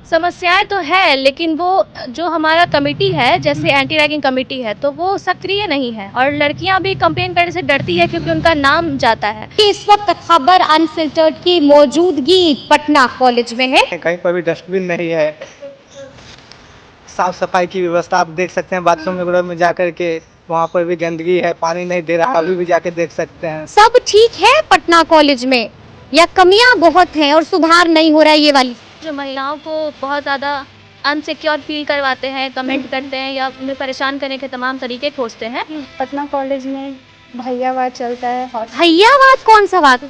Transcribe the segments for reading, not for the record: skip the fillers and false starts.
समस्याएँ तो है, लेकिन वो जो हमारा कमिटी है, जैसे एंटी रैगिंग कमिटी है, तो वो सक्रिय नहीं है और लड़कियाँ भी कंप्लेन करने से डरती है क्योंकि उनका नाम जाता है। कि इस वक्त खबर अनफिल्टर्ड की मौजूदगी पटना कॉलेज में है। कहीं पर भी डस्टबिन नहीं है। साफ सफाई की व्यवस्था आप देख सकते हैं, बाथरूम वगैरह में जाकर के वहाँ पर भी गंदगी है, पानी नहीं दे रहा, अभी भी जाके देख सकते हैं। सब ठीक है पटना कॉलेज में या कमियां बहुत हैं और सुधार नहीं हो रहा है ये वाली? जो महिलाओं को बहुत ज़्यादा अनसिक्योर फील करवाते हैं, कमेंट करते हैं या उन्हें परेशान करने के तमाम तरीके खोजते हैं। पटना कॉलेज में भैयावाद चलता है और भैयावाद कौन सा बात?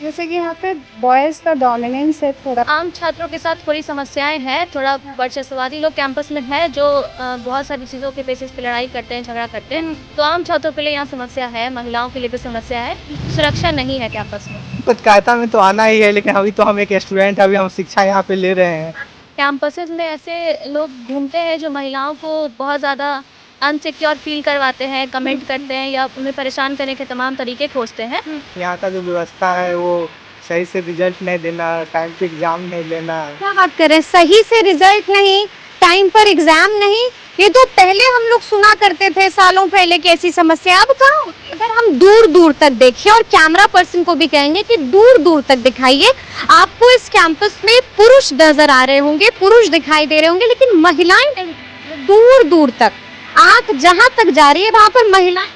जैसे कि यहाँ पे बॉयज़ का डोमिनेंस है थोड़ा। आम छात्रों के साथ थोड़ी समस्याएं हैं, थोड़ा वर्चस्ववादी लोग कैंपस में हैं जो बहुत सारी चीज़ों के बेसिस पे लड़ाई करते हैं, झगड़ा करते हैं। तो आम छात्रों के लिए यहाँ समस्या है, महिलाओं के लिए भी समस्या है, सुरक्षा नहीं है कैंपस में। पत्रकारिता में तो आना ही है, लेकिन अभी तो हम एक स्टूडेंट, अभी हम शिक्षा यहाँ पे ले रहे हैं। कैंपसेस में ऐसे लोग घूमते हैं जो महिलाओं को बहुत ज़्यादा अनसिक्योर फील करवाते हैं, कमेंट करते हैं या उन्हें परेशान करने के तमाम तरीके खोजते हैं। यहाँ का जो व्यवस्था है वो सही से रिजल्ट नहीं देना, टाइम पे एग्जाम नहीं लेना। क्या बात कर रहे हैं? सही से रिजल्ट नहीं, टाइम पर एग्जाम नहीं, ये तो पहले हम लोग सुना करते थे सालों पहले की ऐसी समस्या। अब कहाँ? अगर हम दूर दूर तक देखें और कैमरा पर्सन को भी कहेंगे कि दूर दूर तक दिखाइए, आपको इस कैंपस में पुरुष नजर आ रहे होंगे, पुरुष दिखाई दे रहे होंगे, लेकिन महिलाएं नहीं। दूर दूर तक आंख जहां तक जा रही है वहां पर महिलाएं।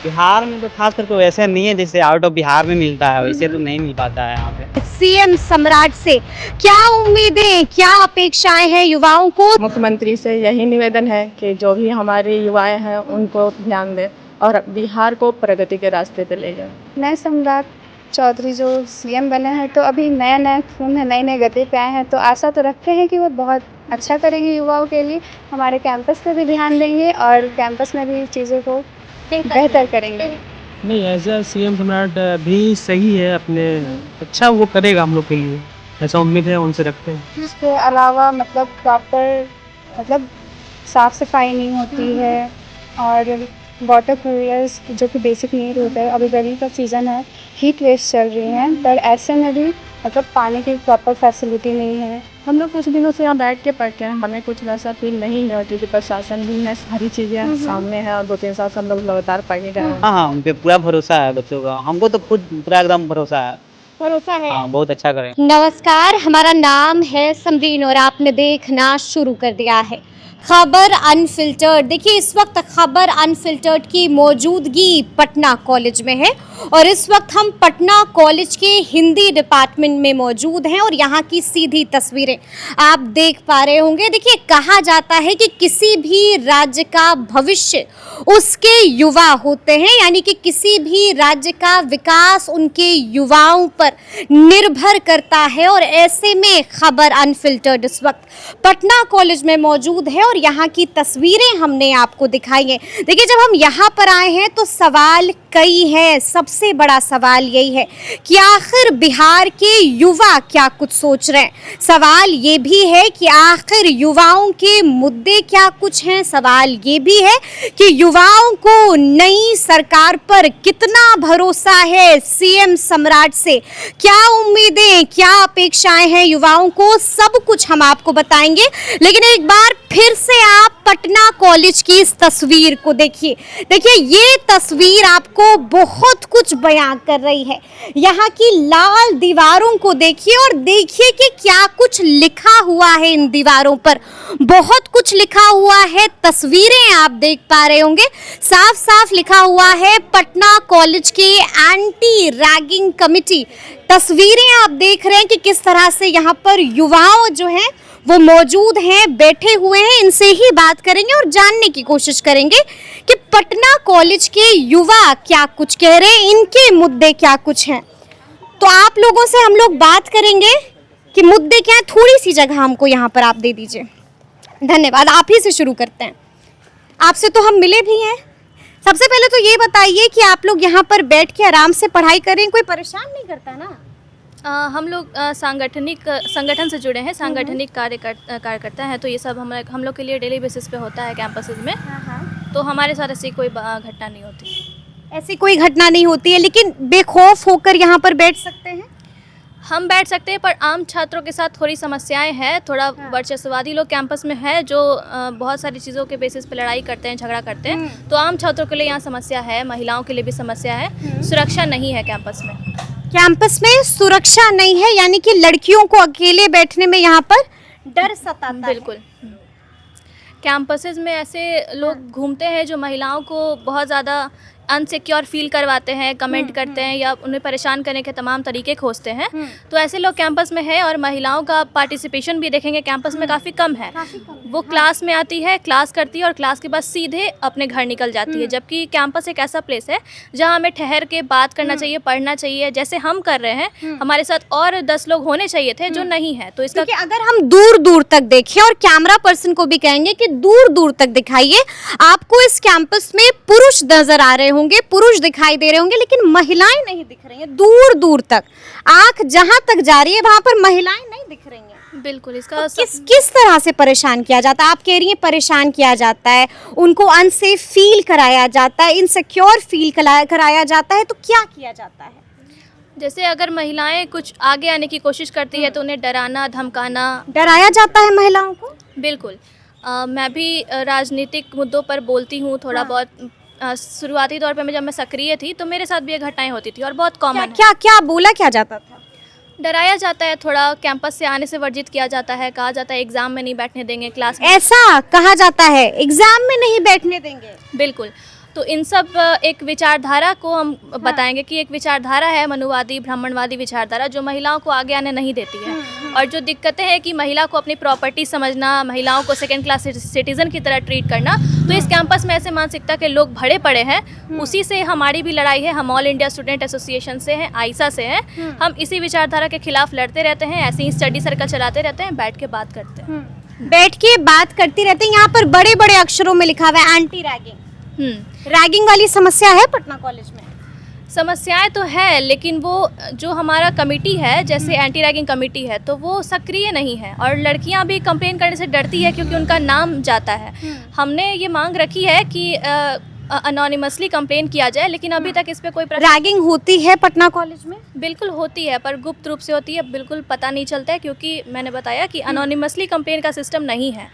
बिहार में तो खास करके वैसे नहीं है, जैसे आउट ऑफ बिहार में मिलता है वैसे तो नहीं मिल पाता है यहाँ पे। सीएम सम्राट से क्या उम्मीदें, क्या अपेक्षाएं हैं युवाओं को? मुख्यमंत्री से यही निवेदन है कि जो भी हमारे युवाएं हैं उनको ध्यान दें और बिहार को प्रगति के रास्ते पे ले जाए। नए सम्राट चौधरी जो सीएम बने हैं तो अभी नया नया खून है, नई नई गति पे आए हैं, तो आशा तो रखते हैं कि वो बहुत अच्छा करेंगे युवाओं के लिए, हमारे कैंपस पे भी ध्यान देंगे और कैंपस में भी चीज़ों को बेहतर करेंगे। नहीं, एज अ सीएम सम्राट भी सही है, अपने अच्छा वो करेगा हम लोग के लिए, ऐसा उम्मीद है उनसे रखते हैं। इसके अलावा मतलब प्रॉपर मतलब साफ़ सफाई नहीं होती है और वाटर कूलर्स जो कि बेसिक नीड होता है, अभी गर्मी का सीज़न है, हीट वेव्स चल रही हैं, पर ऐसे में भी मतलब पानी की प्रॉपर फैसिलिटी नहीं है। हम लोग कुछ दिनों से यहाँ बैठ के पढ़ते हैं, हमें कुछ वैसा फील नहीं है क्योंकि प्रशासन भी है, सारी चीज़ें सामने है और 2-3 साल से हम लोग लगातार पढ़ ही रहे हैं। हाँ हाँ, उन पे पूरा भरोसा है बच्चों का, हमको तो खुद पूरा एकदम भरोसा है। भरोसा है। हाँ, बहुत अच्छा करें। नमस्कार, हमारा नाम है समरीन और आपने देखना शुरू कर दिया है खबर अनफिल्टर्ड। देखिए, इस वक्त खबर अनफिल्टर्ड की मौजूदगी पटना कॉलेज में है और इस वक्त हम पटना कॉलेज के हिंदी डिपार्टमेंट में मौजूद हैं और यहाँ की सीधी तस्वीरें आप देख पा रहे होंगे। देखिए, कहा जाता है कि किसी भी राज्य का भविष्य उसके युवा होते हैं, यानी कि किसी भी राज्य का विकास उनके युवाओं पर निर्भर करता है और ऐसे में खबर अनफिल्टर्ड इस वक्त पटना कॉलेज में मौजूद है और यहाँ की तस्वीरें हमने आपको दिखाई हैं। देखिए, जब हम यहाँ पर आए हैं तो सवाल कई हैं। सबसे बड़ा सवाल यही है कि आखिर बिहार के युवा क्या कुछ सोच रहे हैं। सवाल ये भी है कि आखिर युवाओं के मुद्दे क्या कुछ हैं। सवाल ये भी है कि युवाओं को नई सरकार पर कितना भरोसा है, सीएम सम्राट से क्या उम्मीदें, क्या अपेक्षाएं हैं युवाओं को, सब कुछ हम आपको बताएंगे। लेकिन एक बार फिर से आप पटना कॉलेज की इस तस्वीर को देखिए। देखिए, ये तस्वीर आपको बहुत कुछ बयां कर रही है। यहाँ की लाल दीवारों को देखिए और देखिए कि क्या कुछ लिखा हुआ है इन दीवारों पर। बहुत कुछ लिखा हुआ है, तस्वीरें आप देख पा रहे होंगे, साफ साफ लिखा हुआ है पटना कॉलेज की एंटी रैगिंग कमिटी। तस्वीरें आप देख रहे हैं कि किस तरह से यहाँ पर युवाओं जो हैं वो मौजूद हैं, बैठे हुए हैं। इनसे ही बात करेंगे और जानने की कोशिश करेंगे कि पटना कॉलेज के युवा क्या कुछ कह रहे हैं, इनके मुद्दे क्या कुछ हैं। तो आप लोगों से हम लोग बात करेंगे कि मुद्दे क्या हैं। थोड़ी सी जगह हमको यहाँ पर आप दे दीजिए। धन्यवाद। आप ही से शुरू करते हैं। आपसे तो हम मिले भी हैं। सबसे पहले तो ये बताइए कि आप लोग यहाँ पर बैठ के आराम से पढ़ाई करें, कोई परेशान नहीं करता ना? हम लोग संगठन से जुड़े हैं, सांगठनिक कार्यकर्ता हैं, तो ये सब हम लोग के लिए डेली बेसिस पे होता है कैंपसेस में। तो हमारे साथ ऐसी कोई घटना नहीं होती। ऐसी कोई घटना नहीं होती है, लेकिन बेखौफ होकर यहाँ पर बैठ सकते हैं। हम बैठ सकते हैं, पर आम छात्रों के साथ थोड़ी समस्याएं हैं। थोड़ा वर्चस्ववादी लोग कैंपस में है जो बहुत सारी चीज़ों के बेसिस पे लड़ाई करते हैं, झगड़ा करते हैं। तो आम छात्रों के लिए यहाँ समस्या है, महिलाओं के लिए भी समस्या है। सुरक्षा नहीं है कैंपस में। कैंपस में सुरक्षा नहीं है, यानी कि लड़कियों को अकेले बैठने में यहाँ पर डर सताता है। बिल्कुल। कैंपसेस में ऐसे लोग घूमते हैं जो महिलाओं को बहुत ज़्यादा अनसिक्योर फील करवाते हैं, कमेंट करते हैं या उन्हें परेशान करने के तमाम तरीके खोजते हैं। तो ऐसे लोग कैंपस में है, और महिलाओं का पार्टिसिपेशन भी देखेंगे कैंपस में काफ़ी कम है। वो क्लास में आती है, क्लास करती है और क्लास के बाद सीधे अपने घर निकल जाती है। जबकि कैंपस एक ऐसा प्लेस है जहाँ हमें ठहर के बात करना चाहिए, पढ़ना चाहिए, जैसे हम कर रहे हैं। हमारे साथ और 10 लोग होने चाहिए थे जो नहीं है। तो इसका क्योंकि अगर हम दूर दूर तक देखें, और कैमरा पर्सन को भी कहेंगे कि दूर दूर तक दिखाइए, आपको इस कैंपस में पुरुष नजर आ रहे होंगे, पुरुष दिखाई दे रहे होंगे, लेकिन महिलाएं नहीं दिख रही हैं। दूर दूर तक आंख जहां तक जा रही है वहां पर महिलाएं नहीं दिख रही हैं। बिल्कुल इसका तो किस तरह से परेशान किया जाता है? आप कह रही हैं परेशान किया जाता है, उनको अनसेफ फील कराया जाता है, इनसिक्योर फील कराया जाता है, तो क्या किया जाता है? जैसे अगर महिलाएं कुछ आगे आने की कोशिश करती है तो उन्हें डराना, धमकाना। डराया जाता है महिलाओं को? बिल्कुल। मैं भी राजनीतिक मुद्दों पर बोलती हूँ थोड़ा बहुत। शुरुआती तौर पे जब मैं सक्रिय थी तो मेरे साथ भी ये घटनाएं होती थी और बहुत कॉमन है। क्या क्या बोला क्या जाता था? डराया जाता है, थोड़ा कैंपस से आने से वर्जित किया जाता है, कहा जाता है एग्जाम में नहीं बैठने देंगे, क्लास में। ऐसा कहा जाता है एग्जाम में नहीं बैठने देंगे? बिल्कुल। तो इन सब एक विचारधारा को हम बताएंगे कि एक विचारधारा है मनुवादी, ब्राह्मणवादी विचारधारा, जो महिलाओं को आगे आने नहीं देती है। और जो दिक्कतें हैं कि महिला को अपनी प्रॉपर्टी समझना, महिलाओं को सेकंड क्लास सिटीजन की तरह ट्रीट करना, तो इस कैंपस में ऐसे मानसिकता के लोग भरे पड़े हैं। उसी से हमारी भी लड़ाई है। हम ऑल इंडिया स्टूडेंट एसोसिएशन से हैं, आइसा से हैं। हम इसी विचारधारा के खिलाफ लड़ते रहते हैं, ऐसे ही स्टडी सर्कल चलाते रहते हैं, बैठ के बात करते हैं। बैठ के बात करती रहते हैं। यहाँ पर बड़े बड़े अक्षरों में लिखा हुआ है एंटी रैगिंग। रैगिंग वाली समस्या है पटना कॉलेज में? समस्याएं तो है, लेकिन वो जो हमारा कमेटी है, जैसे एंटी रैगिंग कमेटी है, तो वो सक्रिय नहीं है। और लड़कियां भी कंप्लेन करने से डरती है क्योंकि उनका नाम जाता है। हमने ये मांग रखी है कि अनोनिमसली कंप्लेन किया जाए, लेकिन अभी तक इस पे कोई रैगिंग होती है पटना कॉलेज में? बिल्कुल होती है, पर गुप्त रूप से होती है, बिल्कुल पता नहीं चलता है, क्योंकि मैंने बताया कि अनोनिमसली कंप्लेन का सिस्टम नहीं है।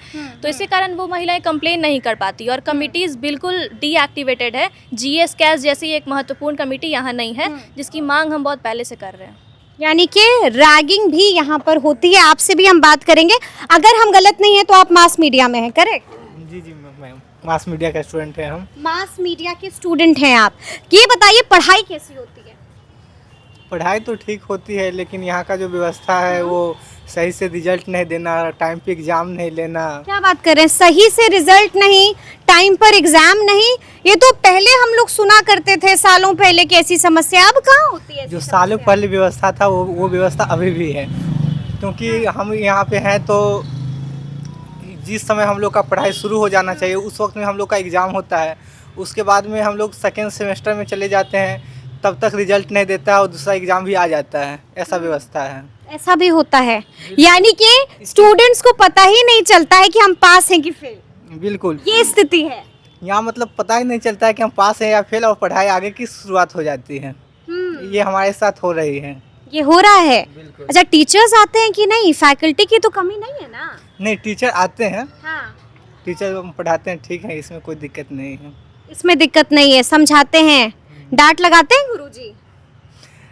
तो इसी कारण वो महिलाएं कंप्लेन नहीं कर पाती। और कमिटीज़ बिल्कुल डीएक्टिवेटेड है। जीएस कैस जैसी एक महत्वपूर्ण कमेटी यहाँ नहीं है, जिसकी मांग हम बहुत पहले से कर रहे हैं। यानी कि रैगिंग भी यहाँ पर होती है। आपसे भी हम बात करेंगे। अगर हम गलत नहीं है तो आप मास मीडिया में हैं, करेक्ट? जी जी मैम, मास मीडिया का स्टूडेंट है हम। मास मीडिया के स्टूडेंट हैं आप। ये बताइए पढ़ाई कैसी होती है? पढ़ाई तो ठीक होती है, लेकिन यहाँ का जो व्यवस्था है वो सही से रिजल्ट नहीं देना, टाइम पे एग्जाम नहीं लेना। क्या बात कर रहे हैं? सही से रिजल्ट नहीं, टाइम पर एग्जाम नहीं? ये तो पहले हम लोग सुना करते थे सालों पहले की ऐसी समस्या। अब कहाँ होती है? जो सालों पहले व्यवस्था था वो व्यवस्था अभी भी है। क्योंकि हम यहाँ पे हैं तो जिस समय हम लोग का पढ़ाई शुरू हो जाना चाहिए उस वक्त में हम लोग का एग्ज़ाम होता है। उसके बाद में हम लोग सेकेंड सेमेस्टर में चले जाते हैं, तब तक रिजल्ट नहीं देता है और दूसरा एग्ज़ाम भी आ जाता है। ऐसा व्यवस्था है। ऐसा भी होता है? यानी कि स्टूडेंट्स को पता ही नहीं चलता है कि हम पास हैं कि फेल? बिल्कुल, ये स्थिति है यहाँ मतलब पता ही नहीं चलता है कि हम पास हैं या फेल, और पढ़ाई आगे की शुरुआत हो जाती है। ये हमारे साथ हो रही है। ये हो रहा है? अच्छा, टीचर्स आते हैं कि नहीं? फैकल्टी की तो कमी नहीं है ना? नहीं, टीचर आते हैं। हाँ। टीचर पढ़ाते हैं, ठीक है, इसमें कोई दिक्कत नहीं है। इसमें दिक्कत नहीं है, समझाते हैं। डांट लगाते हैं गुरुजी?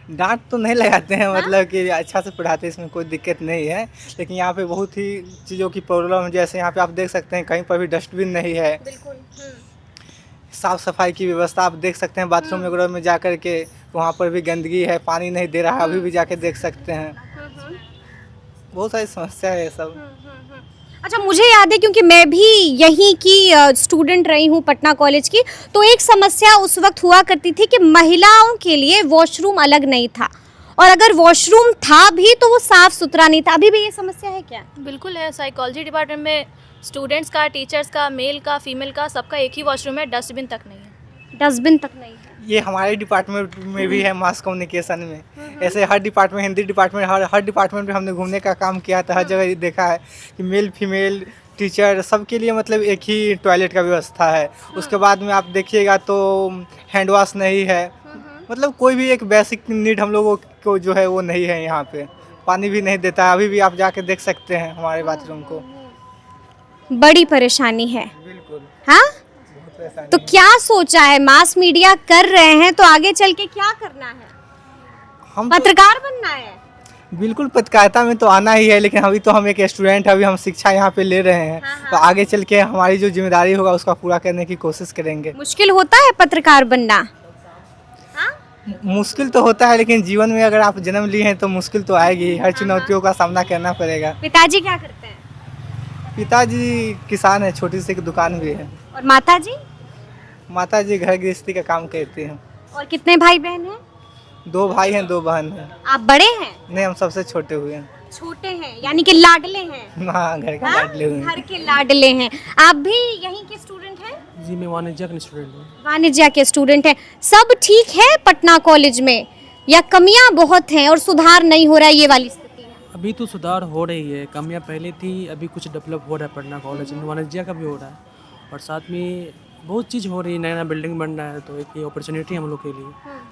डांट तो नहीं लगाते हैं, मतलब कि अच्छा से पढ़ाते हैं, इसमें कोई दिक्कत नहीं है। लेकिन यहाँ पे बहुत ही चीज़ों की प्रॉब्लम है। जैसे यहाँ पे आप देख सकते हैं कहीं पर भी डस्टबिन नहीं है। बिल्कुल। साफ़ सफाई की व्यवस्था आप देख सकते हैं, बाथरूम वगैरह में जा कर के वहाँ पर भी गंदगी है, पानी नहीं दे रहा है, अभी भी जाके देख सकते हैं। बहुत सारी समस्या है ये सब। अच्छा, मुझे याद है क्योंकि मैं भी यहीं की स्टूडेंट रही हूँ पटना कॉलेज की, तो एक समस्या उस वक्त हुआ करती थी कि महिलाओं के लिए वॉशरूम अलग नहीं था, और अगर वॉशरूम था भी तो वो साफ सुथरा नहीं था। अभी भी ये समस्या है क्या? बिल्कुल है। साइकोलॉजी डिपार्टमेंट में स्टूडेंट्स का, टीचर्स का, मेल का, फीमेल का, सबका एक ही वॉशरूम है, डस्टबिन तक नहीं है। डस्टबिन तक नहीं है? ये हमारे डिपार्टमेंट में भी है, मास कम्युनिकेशन में। ऐसे हर डिपार्टमेंट, हिंदी डिपार्टमेंट, हर डिपार्टमेंट में हमने घूमने का काम किया था। हर जगह देखा है कि मेल फीमेल टीचर सबके लिए मतलब एक ही टॉयलेट का व्यवस्था है। उसके बाद में आप देखिएगा तो हैंड वॉश नहीं है, मतलब कोई भी एक बेसिक नीड हम लोगों को जो है वो नहीं है यहाँ पे। पानी भी नहीं देता है, अभी भी आप जाके देख सकते हैं हमारे बाथरूम को। बड़ी परेशानी है। बिल्कुल हाँ, बहुत परेशानी तो है। क्या सोचा है, मास मीडिया कर रहे हैं तो आगे चल के क्या करना है? हम तो पत्रकार बनना है? बिल्कुल पत्रकारिता में तो आना ही है, लेकिन अभी तो हम एक स्टूडेंट, अभी हम शिक्षा यहाँ पे ले रहे हैं। तो आगे चल के हमारी जो जिम्मेदारी होगा उसका पूरा करने की कोशिश करेंगे। मुश्किल होता है पत्रकार बनना? मुश्किल तो होता है, लेकिन जीवन में अगर आप जन्म लिए हैं तो मुश्किल तो आएगी ही। हर चुनौतियों का सामना करना पड़ेगा। पिताजी क्या करते हैं? पिताजी किसान है, छोटी सी एक दुकान भी है। और माताजी? माताजी घर गृहस्थी का काम करती हैं। और कितने भाई बहन हैं? 2 भाई हैं, 2 बहन हैं। आप बड़े हैं? नहीं, हम सबसे छोटे हुए हैं। छोटे हैं, यानी कि लाडले हैं? हाँ, घर के हाँ? लाडले हुए हैं। घर के लाडले हैं। आप भी यहीं के स्टूडेंट हैं? जी मैं वाणिज्य का स्टूडेंट हूँ। वाणिज्य के स्टूडेंट हैं। सब ठीक है पटना कॉलेज में या कमियां बहुत हैं और सुधार नहीं हो रहा है, ये वाली स्थिति है? अभी तो सुधार हो रही है, कमियाँ पहले थी, अभी कुछ डेवलप हो रहा है पटना कॉलेज में। वाणिज्य का भी हो रहा है और साथ में बहुत चीज़ हो रही है, नया नया बिल्डिंग बन रहा है, तो एक ये अपॉर्चुनिटी हम लोग के लिए।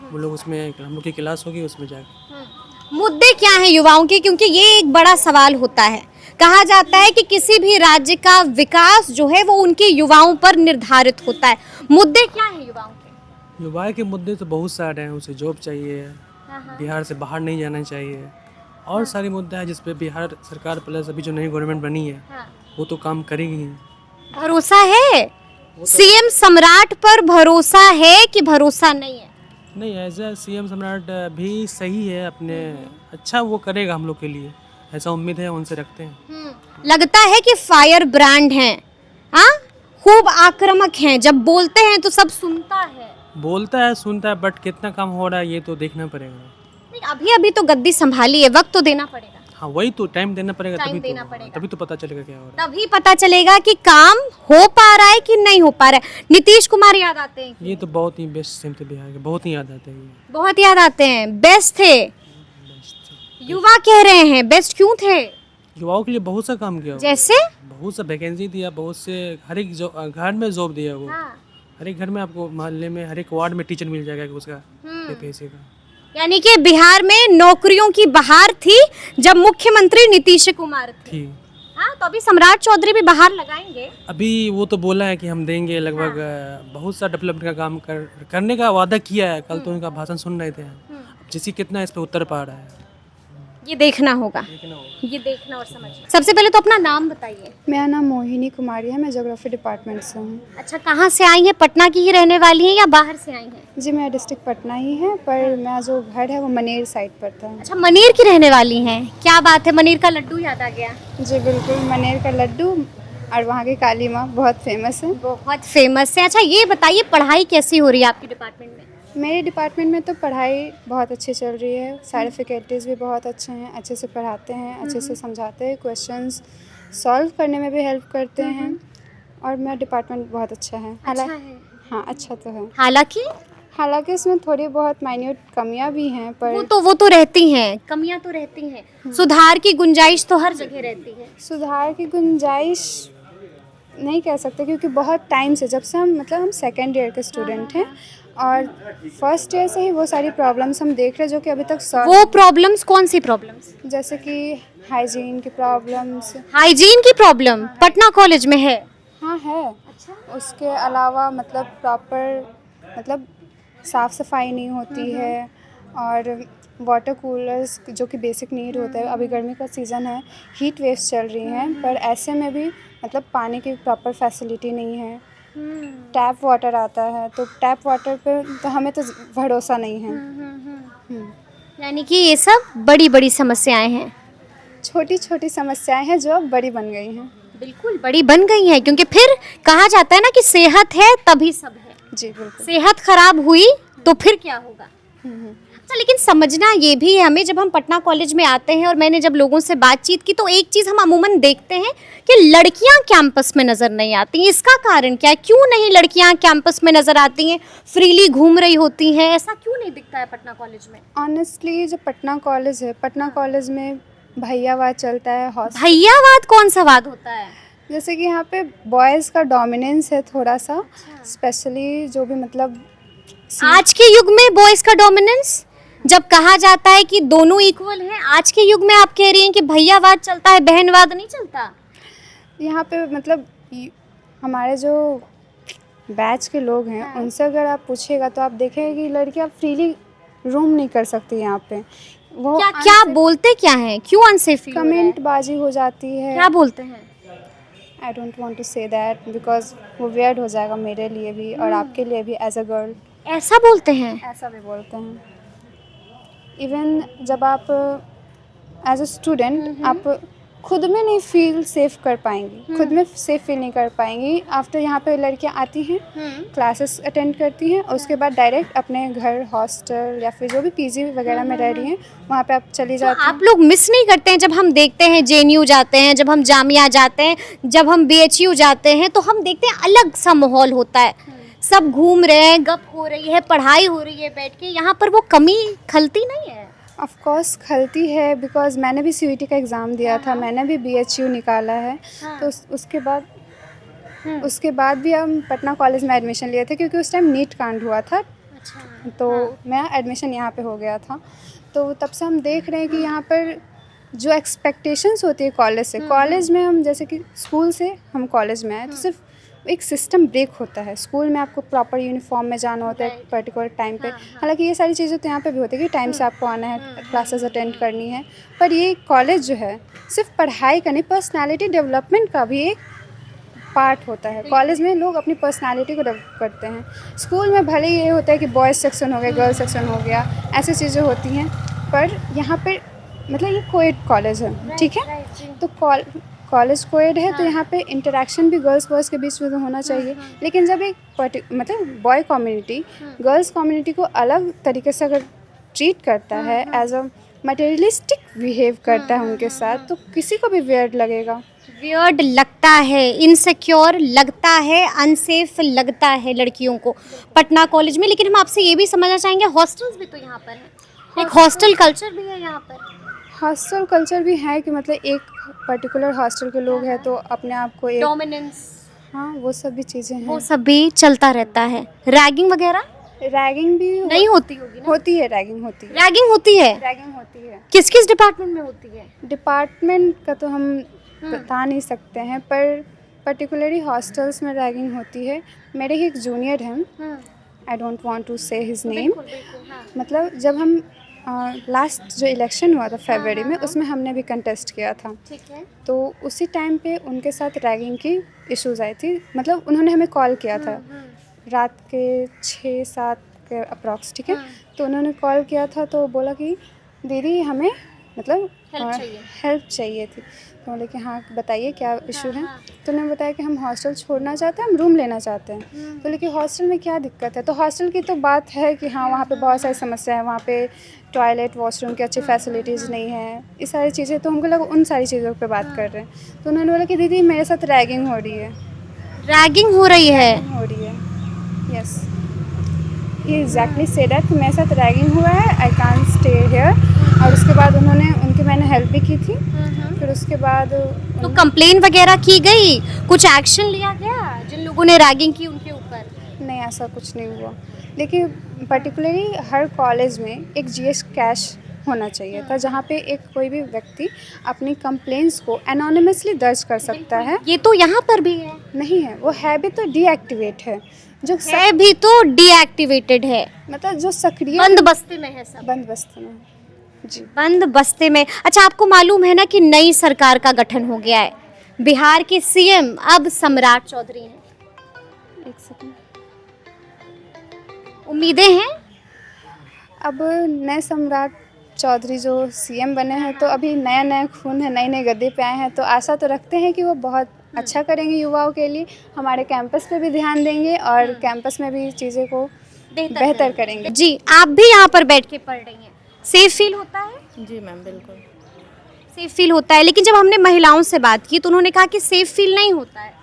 हम लोग उसमें, हम लोग की क्लास होगी उसमें जाकर। मुद्दे क्या हैं युवाओं के, क्योंकि ये एक बड़ा सवाल होता है। कहा जाता है कि किसी भी राज्य का विकास जो है वो उनके युवाओं पर निर्धारित होता है। मुद्दे क्या हैं युवाओं के? युवा के मुद्दे तो बहुत सारे हैं। उसे जॉब चाहिए, बिहार से बाहर नहीं जाना चाहिए, और सारे मुद्दे हैं जिस पे बिहार सरकार प्लस अभी जो नई गवर्नमेंट बनी है वो तो काम करेगी ही। भरोसा है? सीएम सम्राट पर भरोसा है कि भरोसा नहीं है? नहीं, एज ए सीएम सम्राट भी सही है अपने, अच्छा वो करेगा हम लोग के लिए, ऐसा उम्मीद है, उनसे रखते हैं। लगता है कि फायर ब्रांड हैं, हाँ, खूब आक्रामक हैं, जब बोलते हैं तो सब सुनता है। बोलता है, सुनता है, बट कितना काम हो रहा है ये तो देखना पड़ेगा। नहीं, अभी अभी तो गद्दी संभाली है, वक्त तो देना पड़ेगा। हाँ, वही तो टाइम देना पड़ेगा, टाइम तभी देना तो पड़ेगा। तभी तो पता चलेगा क्या हो रहा तभी पता चलेगा कि काम हो पा रहा है कि नहीं हो पा रहा है। नीतीश कुमार याद आते हैं? है। ये तो बहुत ही बेस्ट सीएम थे बिहार के, बहुत ही याद आते हैं ये। बहुत याद आते हैं, बेस्ट थे। युवा कह रहे हैं, बेस्ट क्यों थे? युवाओं के लिए बहुत सा काम किया, जैसे? बहुत सा वैकेंसी दिया, बहुत से हर एक घर में जॉब दिया वो। हर एक घर में आपको, मोहल्ले में, हर एक वार्ड में टीचर मिल जाएगा कि उसका पैसे का। यानी कि बिहार में नौकरियों की बहार थी जब मुख्यमंत्री नीतीश कुमार थे। ठीक, हाँ, तो अभी सम्राट चौधरी भी बाहर लगाएंगे। अभी वो तो बोला है कि हम देंगे लगभग, बहुत सा डेवलपमेंट का काम करने का वादा किया है। कल तो उनका भाषण सुन रहे थे। अब जिसकी कितना इस पे उतर पा रहा है, ये देखना होगा, ये देखना और समझना। सबसे पहले तो अपना नाम बताइए। मेरा नाम मोहिनी कुमारी है, मैं ज्योग्राफी डिपार्टमेंट से हूँ। अच्छा, कहाँ से आई हैं? पटना की ही रहने वाली हैं या बाहर से आई हैं? जी मेरा डिस्ट्रिक्ट पटना ही है, पर मेरा जो घर है वो मनेर साइड पड़ता है। अच्छा, मनेर की रहने वाली हैं, क्या बात है, मनेर का लड्डू याद आ गया। जी बिल्कुल, मनेर का लड्डू और वहाँ की काली माँ बहुत फेमस है। बहुत फेमस है। अच्छा, ये बताइए पढ़ाई कैसी हो रही है आपके डिपार्टमेंट में? मेरे डिपार्टमेंट में तो पढ़ाई बहुत अच्छी चल रही है, सारे फैकल्टीज़ भी बहुत अच्छे हैं, अच्छे से पढ़ाते हैं, अच्छे से समझाते हैं, क्वेश्चंस सॉल्व करने में भी हेल्प करते हैं, और मेरा डिपार्टमेंट बहुत अच्छा है। हालांकि हाँ, अच्छा तो है। हालांकि इसमें थोड़ी बहुत माइन्यूट कमियां भी हैं, पर वो तो रहती हैं, कमियां तो रहती हैं। सुधार की गुंजाइश तो हर जगह रहती है। सुधार की गुंजाइश नहीं कह सकते, क्योंकि बहुत टाइम से, जब से हम सेकेंड ईयर के स्टूडेंट हैं, और फर्स्ट ईयर से ही वो सारी प्रॉब्लम्स हम देख रहे हैं जो कि अभी तक सॉल्व। वो प्रॉब्लम्स कौन सी प्रॉब्लम्स? जैसे कि हाइजीन की प्रॉब्लम्स। हाइजीन की प्रॉब्लम पटना कॉलेज में है? हाँ है। अच्छा। उसके अलावा प्रॉपर साफ़ सफाई नहीं होती है, और वाटर कूलर्स जो कि बेसिक नीड होता है, अभी गर्मी का सीज़न है, हीट वेव्स चल रही हैं, पर ऐसे में भी पानी की प्रॉपर फैसिलिटी नहीं है। टैप वाटर आता है, तो टैप वाटर पे तो हमें तो भरोसा नहीं है। यानी कि ये सब बड़ी बड़ी समस्याएं हैं। छोटी छोटी समस्याएं हैं जो अब बड़ी बन गई हैं। बिल्कुल बड़ी बन गई हैं, क्योंकि फिर कहा जाता है ना कि सेहत है तभी सब है। जी बिल्कुल। सेहत खराब हुई तो फिर क्या होगा। अच्छा, लेकिन समझना ये भी है हमें, जब हम पटना कॉलेज में आते हैं और मैंने जब लोगों से बातचीत की, तो एक चीज़ हम अमूमन देखते हैं कि लड़कियां कैंपस में नज़र नहीं आती। इसका कारण क्या है? क्यों नहीं लड़कियां कैंपस में नज़र आती हैं, फ्रीली घूम रही होती हैं, ऐसा क्यों नहीं दिखता है पटना कॉलेज में? ऑनेस्टली जो पटना कॉलेज है, पटना कॉलेज में भैयावाद चलता है। भैयावाद कौन सा वाद होता है? जैसे कि यहाँ पे बॉयज़ का डोमिनेंस है थोड़ा सा, स्पेशली जो भी आज के युग में बॉयज का डोमिनेंस, जब कहा जाता है कि दोनों इक्वल हैं, आज के युग में आप कह रही हैं कि भैयावाद चलता है, बहनवाद नहीं चलता। यहाँ पे मतलब हमारे जो बैच के लोग हैं उनसे अगर आप पूछिएगा तो आप देखेंगे कि लड़कियाँ फ्रीली रूम नहीं कर सकती यहाँ पे। वो क्या क्या बोलते क्या हैं, क्यों अनसेफ फील हो रहा है? कमेंट बाजी हो जाती है। क्या बोलते हैं? I don't want to say that because वो वियर्ड हो जाएगा मेरे लिए भी और आपके लिए भी एज अ गर्ल। ऐसा बोलते हैं? ऐसा भी बोलते हैं। इवन जब आप एज अ स्टूडेंट आप खुद में नहीं फील सेफ कर पाएंगी, खुद में सेफ फील नहीं कर पाएंगी। आफ्टर यहाँ पे लड़कियाँ आती हैं, क्लासेस अटेंड करती हैं और उसके बाद डायरेक्ट अपने घर, हॉस्टल या फिर जो भी पीजी वगैरह में रह रही हैं वहाँ पे आप चली जाती हैं। आप लोग मिस नहीं करते हैं जब हम देखते हैं जेएनयू जाते हैं, जब हम जामिया जाते हैं, जब हम बीएचयू जाते हैं, तो हम देखते हैं अलग सा माहौल होता है, सब घूम रहे हैं, गप हो रही है, पढ़ाई हो रही है बैठ के। यहाँ पर वो कमी खलती नहीं है? ऑफ कोर्स खलती है बिकॉज मैंने भी सीयूईटी का एग्ज़ाम दिया था, मैंने भी बीएचयू निकाला है। तो उसके बाद भी हम पटना कॉलेज में एडमिशन लिए थे क्योंकि उस टाइम नीट कांड हुआ था। तो मेरा एडमिशन यहाँ पे हो गया था। तो तब से हम देख रहे हैं कि यहाँ पर जो एक्सपेक्टेशंस होती है कॉलेज से, कॉलेज में हम जैसे कि स्कूल से हम कॉलेज में आए तो सिर्फ एक सिस्टम ब्रेक होता है। स्कूल में आपको प्रॉपर यूनिफॉर्म में जाना होता है एक पर्टिकुलर टाइम पे। हालांकि ये सारी चीज़ें तो यहाँ पे भी होती है कि टाइम से आपको आना है, क्लासेस अटेंड करनी है। पर ये कॉलेज जो है सिर्फ पढ़ाई का नहीं, पर्सनालिटी डेवलपमेंट का भी एक पार्ट होता है। कॉलेज में लोग अपनी पर्सनालिटी को डेवलप करते हैं। स्कूल में भले ही ये होता है कि बॉयज़ सेक्शन हो गया, गर्ल्स सेक्शन हो गया, ऐसी चीज़ें होती हैं। पर यहाँ पर मतलब ये कोएड कॉलेज है, ठीक है। तो कॉलेज कोएड है तो यहाँ पे इंटरेक्शन भी गर्ल्स बॉयज़ के बीच में तो होना चाहिए। लेकिन जब एक मतलब बॉय कम्युनिटी गर्ल्स कम्युनिटी को अलग तरीके से अगर ट्रीट करता है, एज अ मटेरियलिस्टिक बिहेव करता है उनके साथ, तो किसी को भी वियर्ड लगेगा। वियर्ड लगता है, इनसिक्योर लगता है, अनसेफ लगता है लड़कियों को पटना कॉलेज में। लेकिन हम आपसे ये भी समझना चाहेंगे, हॉस्टल्स भी तो यहाँ पर हैं, एक हॉस्टल कल्चर भी है यहाँ पर। हॉस्टल कल्चर भी है कि मतलब एक पर्टिकुलर हॉस्टल के लोग हैं तो अपने आप को एक डोमिनेंस, हाँ वो सब भी चीज़ें हैं। वो सब भी चलता रहता है। रैगिंग वगैरह रैगिंग भी नहीं होती होगी ना? होती है, रैगिंग होती है। रैगिंग होती है? रैगिंग होती है। किस किस डिपार्टमेंट में होती है? डिपार्टमेंट का तो हम बता नहीं सकते हैं, पर पर्टिकुलरली हॉस्टल्स में रैगिंग होती है। मेरे ही एक जूनियर हैं, आई डोंट वांट टू से हिज नेम। मतलब जब हम लास्ट जो इलेक्शन हुआ था फरवरी में, उसमें हमने भी कंटेस्ट किया था। ठीक है। तो उसी टाइम पे उनके साथ रैगिंग की इश्यूज आई थी। मतलब उन्होंने हमें कॉल किया था रात के 6-7 के अप्रॉक्स, ठीक है। तो उन्होंने कॉल किया था तो बोला कि दीदी हमें मतलब हेल्प चाहिए थी। तो बोले कि हाँ बताइए क्या इशू है। तो उन्होंने बताया कि हम हॉस्टल छोड़ना चाहते हैं, हम रूम लेना चाहते हैं। तो बोले कि हॉस्टल में क्या दिक्कत है। तो हॉस्टल की तो बात है कि हाँ वहाँ पे बहुत सारी समस्या है, वहाँ पे टॉयलेट वॉशरूम की अच्छी फैसिलिटीज़ नहीं है, ये सारी चीज़ें। तो हमको लगा उन सारी चीज़ों पे बात कर रहे हैं। तो उन्होंने बोला कि दीदी मेरे साथ रैगिंग हो रही है। रैगिंग हो रही है? हो रही है, yes. He exactly say that कि मेरे साथ रैगिंग हुआ है, आई कांट स्टे हियर। और उसके बाद उनकी मैंने हेल्प भी की थी। फिर उसके बाद तो कंप्लेन वगैरह की गई, कुछ एक्शन लिया गया जिन लोगों ने रैगिंग की उनके ऊपर? नहीं, ऐसा कुछ नहीं हुआ। लेकिन पर्टिकुलरली हर कॉलेज में एक जीएस कैश होना चाहिए था, जहाँ पे एक कोई भी व्यक्ति अपनी कंप्लेंट्स को एनोनिमसली दर्ज कर सकता है। ये तो यहाँ पर भी है। नहीं है, वो है भी तो डीएक्टिवेट है, जो है भी तो डीएक्टिवेटेड है, मतलब जो सक्रिय बंद बस्ते में है सब। बंद बस्ते में जी, बंद बस्ते में। अच्छा, आपको मालूम है ना कि नई सरकार का गठन हो गया है, बिहार के सीएम अब सम्राट चौधरी हैं। एक सेकंड, उम्मीदें हैं अब नए सम्राट चौधरी जो सीएम बने हैं तो अभी नया नया खून है, नए नए गद्दे पे आए हैं, तो आशा तो रखते हैं कि वो बहुत अच्छा करेंगे युवाओं के लिए, हमारे कैंपस पे भी ध्यान देंगे और कैंपस में भी चीज़ें को बेहतर करेंगे। जी, आप भी यहाँ पर बैठ के पढ़ रही हैं, सेफ फील होता है? जी मैम, बिल्कुल सेफ फील होता है। लेकिन जब हमने महिलाओं से बात की तो उन्होंने कहा कि सेफ फील नहीं होता है।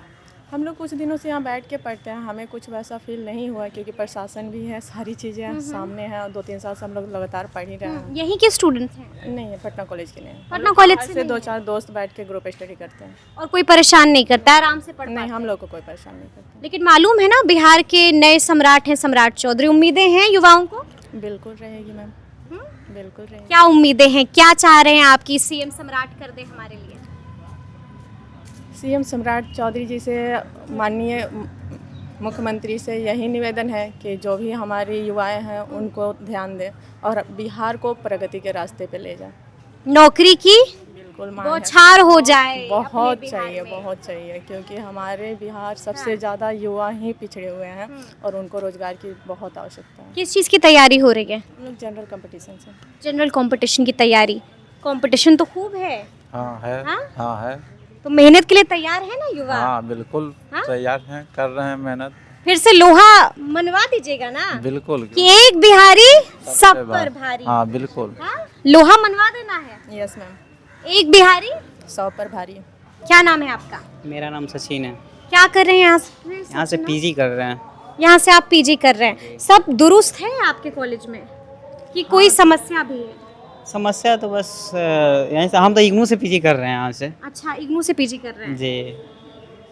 हम लोग कुछ दिनों से यहाँ बैठ के पढ़ते हैं, हमें कुछ वैसा फील नहीं हुआ क्योंकि प्रशासन भी है, सारी चीज़ें सामने हैं और 2-3 साल से हम लोग लगातार पढ़ ही रहे हैं। यहीं के स्टूडेंट्स हैं? नहीं है, पटना कॉलेज के लिए। पटना कॉलेज बाहर से से नहीं 2-4 दोस्त बैठ के ग्रुप स्टडी करते हैं। और कोई परेशान नहीं करता, आराम से पढ़ नहीं, पाते हम हैं। लोग को कोई परेशान नहीं करता। लेकिन मालूम है ना, बिहार के नए सम्राट हैं सम्राट चौधरी, उम्मीदें हैं युवाओं को? बिल्कुल रहेगी मैम, बिल्कुल रहेगी। क्या उम्मीदें हैं, क्या चाह रहे हैं आपकी सीएम सम्राट कर दे हमारे लिए? सीएम सम्राट चौधरी जी से, माननीय मुख्यमंत्री से यही निवेदन है कि जो भी हमारे युवाएं हैं उनको ध्यान दें और बिहार को प्रगति के रास्ते पे ले जाए। नौकरी की बिल्कुल मांग है। बौछार हो जाए बहुत अपने बिहार चाहिए, में। बहुत चाहिए क्योंकि हमारे बिहार सबसे ज़्यादा युवा ही पिछड़े हुए हैं और उनको रोजगार की बहुत आवश्यकता है। किस चीज़ की तैयारी हो रही है? हम लोग जनरल कंपटीशन से। जनरल कंपटीशन की तैयारी। कंपटीशन तो खूब है। हाँ है। हाँ? हाँ है। तो मेहनत के लिए तैयार है ना युवा? हाँ बिल्कुल हाँ? तैयार हैं, कर रहे हैं मेहनत। फिर से लोहा मनवा दीजिएगा ना बिल्कुल। कि एक बिहारी सब पर भारी। हाँ बिल्कुल। हाँ? लोहा मनवा देना है। Yes ma'am. एक बिहारी 100 पर भारी। क्या नाम है आपका? मेरा नाम सचिन है। क्या कर रहे हैं यहाँ से? यहाँ से पीजी कर रहे हैं। यहाँ से आप पीजी कर रहे हैं। सब दुरुस्त है आपके कॉलेज में कि कोई समस्या भी है? समस्या तो बस यहीं से, हम तो इग्नू से पीजी कर रहे हैं यहाँ से। अच्छा, इग्नू से पीजी कर रहे हैं। जी,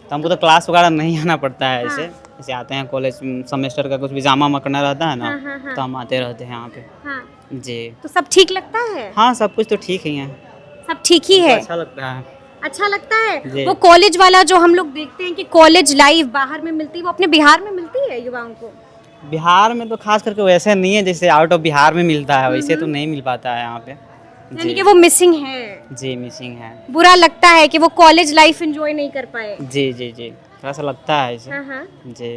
तो हमको तो क्लास वगैरह नहीं आना पड़ता है ऐसे। जैसे आते हैं कॉलेज सेमेस्टर का कुछ भी जामा करना रहता है ना, तो हम आते रहते हैं यहाँ पे। हाँ। जी, तो सब ठीक लगता है? हाँ सब कुछ तो ठीक ही है। सब ठीक ही है? अच्छा लगता है। अच्छा लगता है। जी। वो कॉलेज वाला जो हम लोग देखते हैं कि कॉलेज लाइफ बाहर में मिलती है, वो अपने बिहार में मिलती है युवाओं को? बिहार में तो खास करके वैसे नहीं है, जैसे आउट ऑफ बिहार में मिलता है वैसे तो नहीं मिल पाता है यहाँ पे। यानी कि वो मिसिंग है। जी मिसिंग है। बुरा लगता है कि वो कॉलेज लाइफ एंजॉय नहीं कर पाए। जी जी जी, थोड़ा सा लगता है ऐसे। हाँ। जी।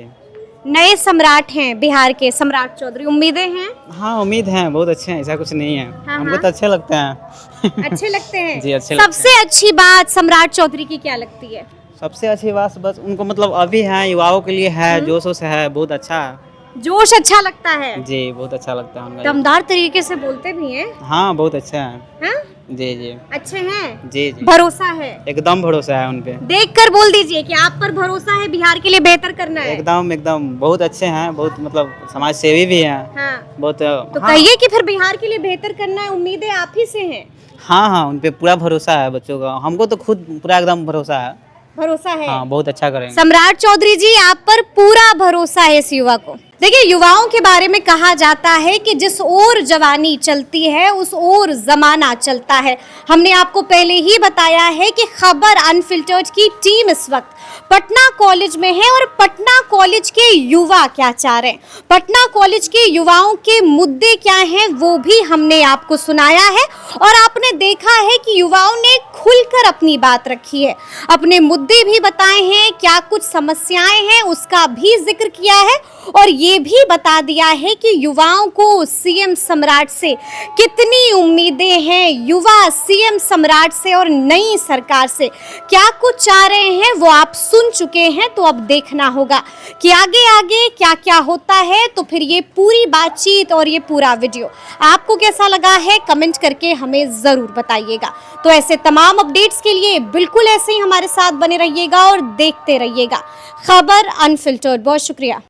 नए सम्राट हैं बिहार के, सम्राट चौधरी, उम्मीदें हैं? हाँ उम्मीद है, बहुत अच्छे हैं, ऐसा कुछ नहीं है। हमको तो अच्छे लगते हैं। अच्छे लगते हैं? जी अच्छे लगते सबसे अच्छी बात सम्राट चौधरी की क्या लगती है? सबसे अच्छी बात बस उनको मतलब अभी है, युवाओं के लिए है, जोश वोश है, बहुत अच्छा है। जोश अच्छा लगता है? जी बहुत अच्छा लगता है उनका। दमदार तरीके से बोलते भी हैं। हाँ बहुत अच्छा है। हाँ? जी जी अच्छे हैं? जी जी, भरोसा है? एकदम भरोसा है उनपे। देखकर बोल दीजिए कि आप पर भरोसा है, बिहार के लिए बेहतर करना है। एकदम एकदम बहुत अच्छे हैं, बहुत मतलब समाज सेवी भी हैं। हाँ। बहुत तो हाँ, कहिए कि फिर बिहार के लिए बेहतर करना है, उम्मीदें आप ही से हैं। हाँ हाँ उनपे पूरा भरोसा है बच्चों का, हमको तो खुद पूरा एकदम भरोसा है। भरोसा है? हाँ बहुत अच्छा करेंगे। सम्राट चौधरी जी, आप पर पूरा भरोसा है इस युवा को। देखिए, युवाओं के बारे में कहा जाता है कि जिस ओर जवानी चलती है उस ओर जमाना चलता है। हमने आपको पहले ही बताया है कि खबर अनफिल्टर्ड की टीम इस वक्त पटना कॉलेज में है और पटना कॉलेज के युवा क्या चाह रहे हैं, पटना कॉलेज के युवाओं के मुद्दे क्या हैं, वो भी हमने आपको सुनाया है। और आपने देखा है कि युवाओं ने खुलकर अपनी बात रखी है, अपने मुद्दे भी बताए हैं, क्या कुछ समस्याएं हैं उसका भी जिक्र किया है और ये भी बता दिया है कि युवाओं को सीएम सम्राट से कितनी उम्मीदें हैं, युवा सीएम सम्राट से और नई सरकार से क्या कुछ चाह रहे हैं वो आप सुन चुके हैं। तो अब देखना होगा कि आगे आगे क्या क्या होता है। तो फिर ये पूरी बातचीत और ये पूरा वीडियो आपको कैसा लगा है, कमेंट करके हमें ज़रूर बताइएगा। तो ऐसे तमाम अपडेट्स के लिए बिल्कुल ऐसे ही हमारे साथ बने रहिएगा और देखते रहिएगा खबर अनफिल्टर्ड। बहुत शुक्रिया।